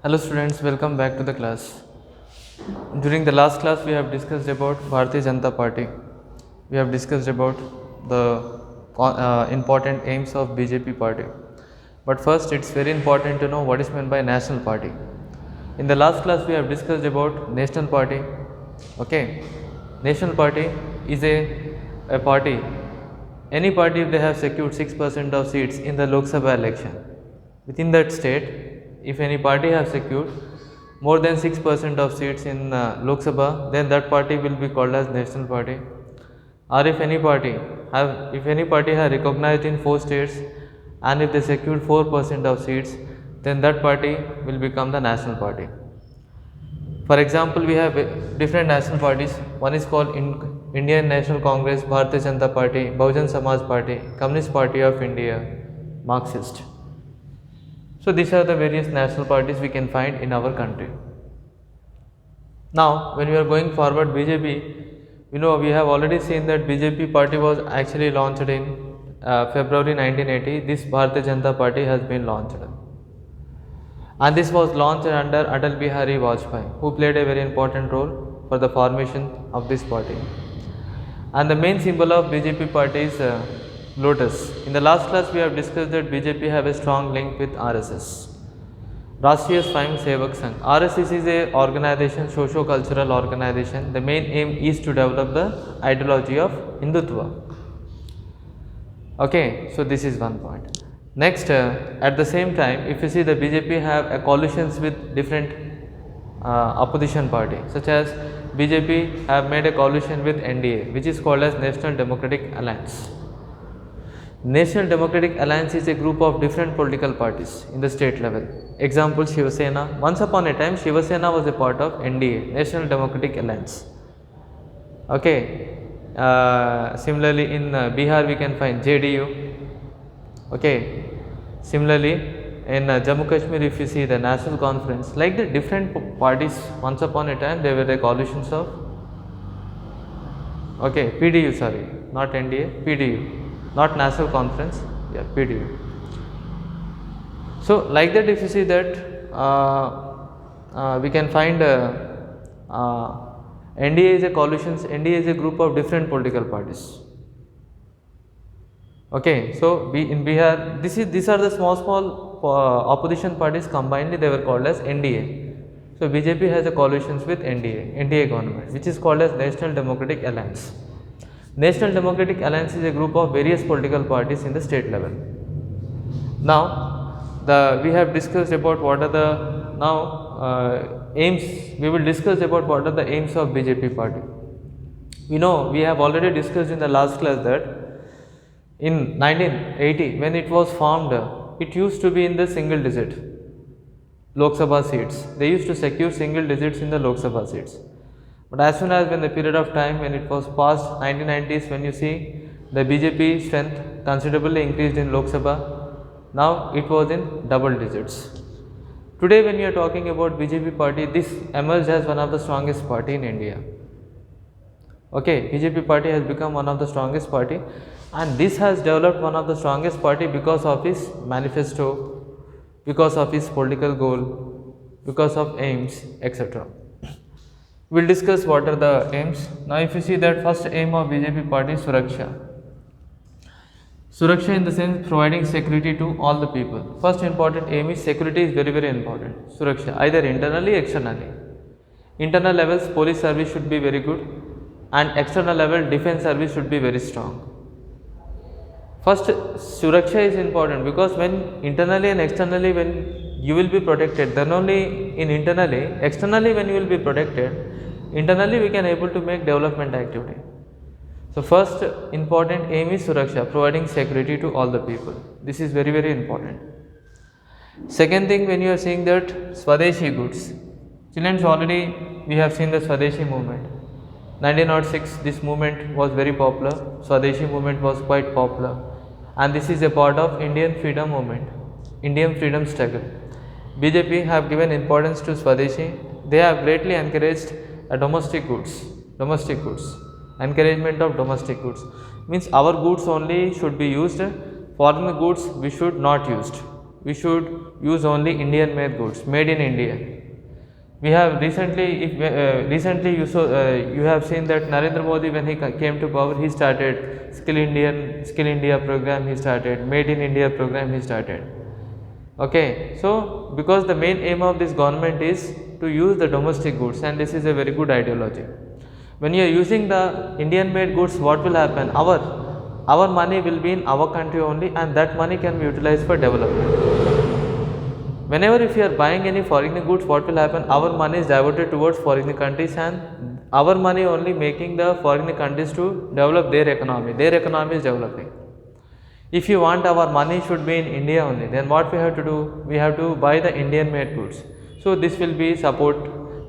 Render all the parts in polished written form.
Hello students, welcome back to the class. During the last class we have discussed about Bharatiya Janata Party. We have discussed about the important aims of BJP party. But first it's very important to know what is meant by national party. In the last class we have discussed about national party. Okay, national party is a party. Any party if they have secured 6% of seats in the Lok Sabha election. Within that state, if any party has secured more than 6% of seats in Lok Sabha, then that party will be called as national party. Or if any party has recognized in 4 states and if they secured 4% of seats, then that party will become the national party. For example, we have different national parties. One is called Indian National Congress, Bharatiya Janata Party, Bahujan Samaj Party, Communist Party of India, Marxist. So these are the various national parties we can find in our country. Now, when we are going forward, BJP, we have already seen that BJP party was actually launched in February 1980. This Bharatiya Janata Party has been launched. And this was launched under Atal Bihari Vajpayee, who played a very important role for the formation of this party. And the main symbol of BJP party is lotus. In the last class we have discussed that BJP have a strong link with RSS, Rashtriya Swayam Sevak Sangh. RSS is a organization, socio-cultural organization. The main aim is to develop the ideology of Hindutva. Okay, so this is one point. Next, at the same time, if you see the BJP have a coalitions with different opposition party, such as BJP have made a coalition with NDA, which is called as National Democratic Alliance. National Democratic Alliance is a group of different political parties in the state level. Example, Shiva Sena. Once upon a time, Shiva Sena was a part of NDA, National Democratic Alliance. Okay. Similarly, in Bihar we can find JDU. Okay. Similarly, in Jammu Kashmir, if you see the National Conference, like the different parties, once upon a time they were the coalitions of PDU, sorry, not NDA, PDU, not National Conference, PDU. So like that, if you see that we can find NDA is a coalitions, NDA is a group of different political parties. Okay, so in Bihar, these are the small opposition parties combined, they were called as NDA. So BJP has a coalitions with NDA government, which is called as National Democratic Alliance. National Democratic Alliance is a group of various political parties in the state level. Now, we have discussed about what are the aims. We will discuss about what are the aims of BJP party. We have already discussed in the last class that in 1980, when it was formed, it used to be in the single digit Lok Sabha seats. They used to secure single digits in the Lok Sabha seats. But as soon as when the period of time when it was past 1990s, when you see the BJP strength considerably increased in Lok Sabha, now it was in double digits. Today when we are talking about BJP party, this emerged as one of the strongest party in India. Okay, BJP party has become one of the strongest party, and this has developed one of the strongest party because of his manifesto, because of his political goal, because of aims, etc. We will discuss what are the aims. Now if you see that first aim of BJP party is Suraksha. Suraksha in the sense providing security to all the people. First important aim is security is very important. Suraksha, either internally, externally. Internal levels police service should be very good, and external level defense service should be very strong. First, Suraksha is important because when internally and externally when you will be protected, then only in internally, externally when you will be protected, internally we can able to make development activity. So first important aim is Suraksha, providing security to all the people. This is very important. Second thing, when you are seeing that Swadeshi goods, children, already we have seen the Swadeshi movement. 1906, this movement was very popular. Swadeshi movement was quite popular, and this is a part of Indian freedom movement, Indian freedom struggle. BJP have given importance to Swadeshi. They have greatly encouraged domestic goods, encouragement of domestic goods. Means our goods only should be used, foreign goods we should not use. we should use only Indian made goods, made in India. We have recently, recently you have seen that Narendra Modi, when he came to power, he started Skill India program, he started Made in India program, he started. Okay, so because the main aim of this government is to use the domestic goods, and this is a very good ideology. When you are using the Indian made goods, what will happen? Our money will be in our country only, and that money can be utilized for development. Whenever if you are buying any foreign goods, what will happen? Our money is diverted towards foreign countries, and our money only making the foreign countries to develop their economy. Their economy is developing. If you want our money should be in India only, then what we have to do? We have to buy the Indian made goods. So this will be support,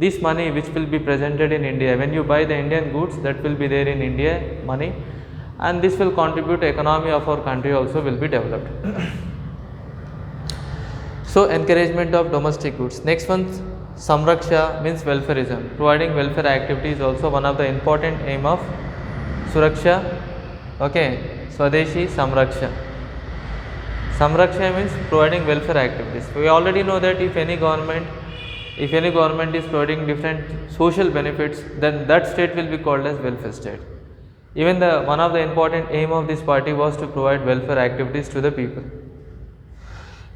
this money which will be presented in India. When you buy the Indian goods, that will be there in India money, and this will contribute to economy of our country also will be developed. So encouragement of domestic goods. Next one, Samraksha means welfareism. Providing welfare activity is also one of the important aim of Suraksha. Okay, Swadeshi Samraksha. Samraksha means providing welfare activities. We already know that if any government is providing different social benefits, then that state will be called as welfare state. Even one of the important aim of this party was to provide welfare activities to the people.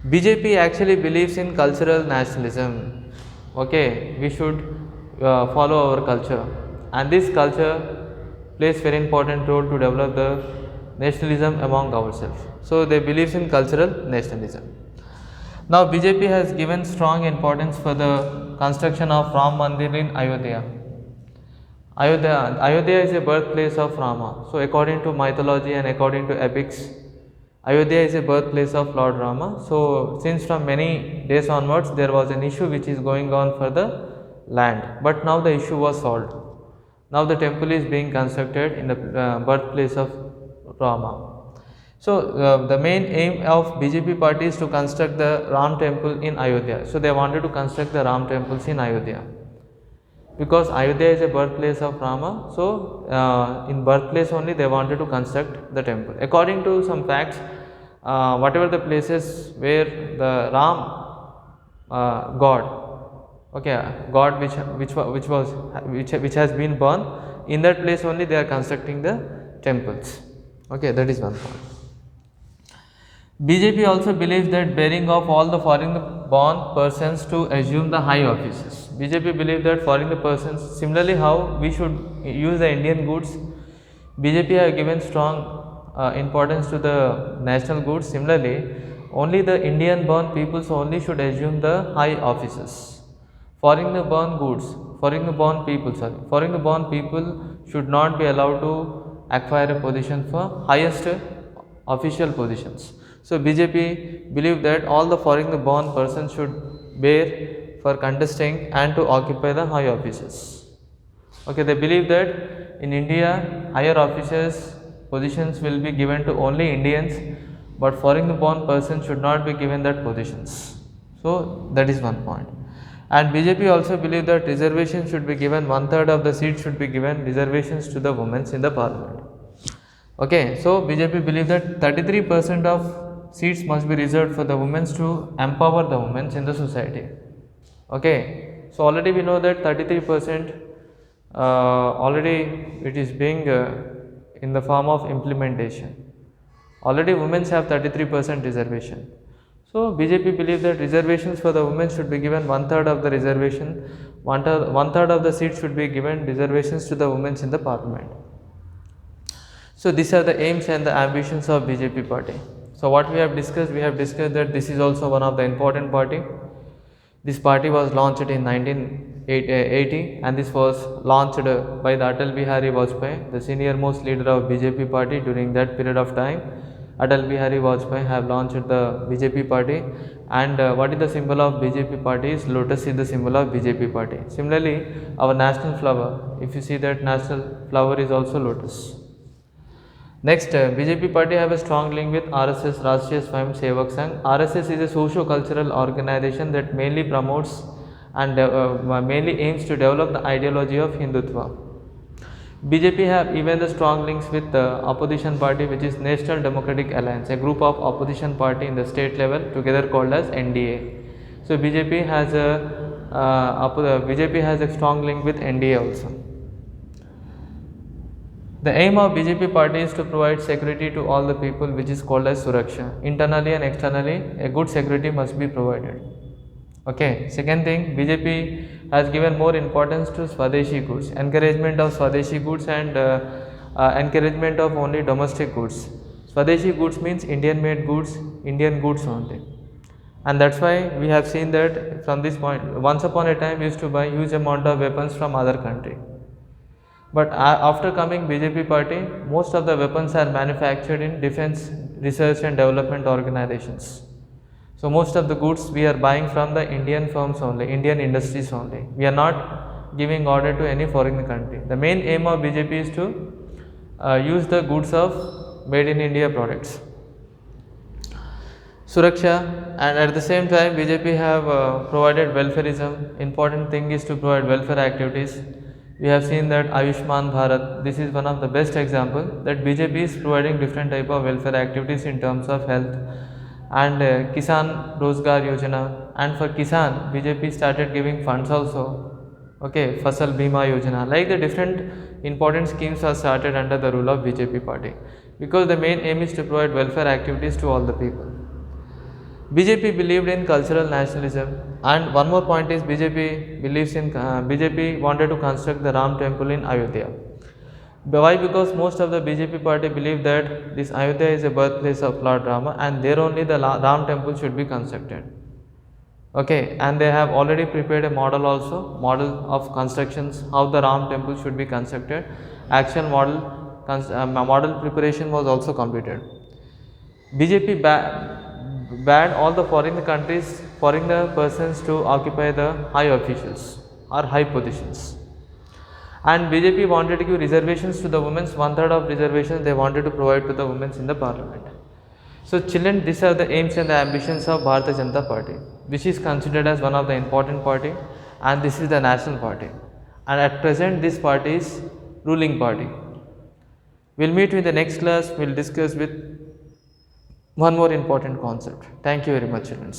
BJP actually believes in cultural nationalism. Okay, we should follow our culture, and this culture plays very important role to develop the nationalism among ourselves. So they believe in cultural nationalism. Now BJP has given strong importance for the construction of Ram Mandir in Ayodhya. Ayodhya is a birthplace of Rama. So according to mythology and according to epics, Ayodhya is a birthplace of Lord Rama. So since from many days onwards there was an issue which is going on for the land, but now the issue was solved. Now the temple is being constructed in the birthplace of Rama. So the main aim of BJP party is to construct the Ram temple in Ayodhya. So they wanted to construct the Ram temples in Ayodhya, because Ayodhya is a birthplace of Rama. So in birthplace only they wanted to construct the temple. According to some facts, whatever the places where the Ram God which has been born, in that place only they are constructing the temples. Okay, that is one point. BJP also believes that bearing of all the foreign born persons to assume the high offices. BJP believes that foreign persons, similarly how we should use the Indian goods, BJP have given strong importance to the national goods. Similarly, only the Indian born peoples only should assume the high offices. Foreign born people should not be allowed to acquire a position for highest official positions. So BJP believe that all the foreign born persons should bear for contesting and to occupy the high offices. Okay, they believe that in India higher offices positions will be given to only Indians, but foreign born persons should not be given that positions. So that is one point. And BJP also believe that reservations should be given, 1/3 of the seats should be given reservations to the women in the parliament. Okay, so BJP believe that 33% of seats must be reserved for the women to empower the women in the society. Okay, so already we know that 33% already it is being in the form of implementation. Already women have 33% reservation. So BJP believe that reservations for the women should be given, 1/3 of the reservation, 1/3 of the seats should be given reservations to the women in the parliament. So these are the aims and the ambitions of BJP party. So what we have discussed that this is also one of the important party. This party was launched in 1980 and this was launched by the Atal Bihari Vajpayee, the senior most leader of BJP party. During that period of time, Atal Bihari Vajpayee have launched the BJP party, and what is the symbol of BJP party is lotus is the symbol of BJP party. Similarly, our national flower, if you see that national flower is also lotus. Next, BJP party have a strong link with RSS, Rashtriya Swayam Sevak Sangh. RSS is a socio-cultural organization that mainly promotes and mainly aims to develop the ideology of Hindutva. BJP have even the strong links with the opposition party, which is National Democratic Alliance, a group of opposition party in the state level together called as NDA. So BJP has a strong link with NDA also. The aim of BJP party is to provide security to all the people, which is called as Suraksha. Internally and externally, a good security must be provided. Okay. Second thing, BJP has given more importance to Swadeshi goods, encouragement of Swadeshi goods and encouragement of only domestic goods. Swadeshi goods means Indian made goods, Indian goods only. And that's why we have seen that from this point, once upon a time we used to buy huge amount of weapons from other country. But after coming BJP party, most of the weapons are manufactured in defense research and development organizations. So most of the goods we are buying from the Indian firms only, Indian industries only. We are not giving order to any foreign country. The main aim of BJP is to use the goods of made in India products. Suraksha, and at the same time BJP have provided welfareism. Important thing is to provide welfare activities. We have seen that Ayushman Bharat, this is one of the best example that BJP is providing different type of welfare activities in terms of health, and Kisan Rozgar Yojana, and for Kisan BJP started giving funds also. Okay, Fasal Bima Yojana, like the different important schemes are started under the rule of BJP party, because the main aim is to provide welfare activities to all the people. BJP believed in cultural nationalism, and one more point is BJP wanted to construct the Ram temple in Ayodhya. Why? Because most of the BJP party believe that this Ayodhya is a birthplace of Lord Rama, and there only the Ram temple should be constructed. Okay, and they have already prepared a model also, model of constructions, how the Ram temple should be constructed. Actual model preparation was also completed. BJP banned all the foreign persons to occupy the high officials or high positions. And BJP wanted to give reservations to the women, 1/3 of reservations they wanted to provide to the women in the parliament. So children, these are the aims and the ambitions of Bharatiya Janata Party, which is considered as one of the important party, and this is the national party. And at present this party is ruling party. We'll meet with the next class, we'll discuss with one more important concept. Thank you very much, children.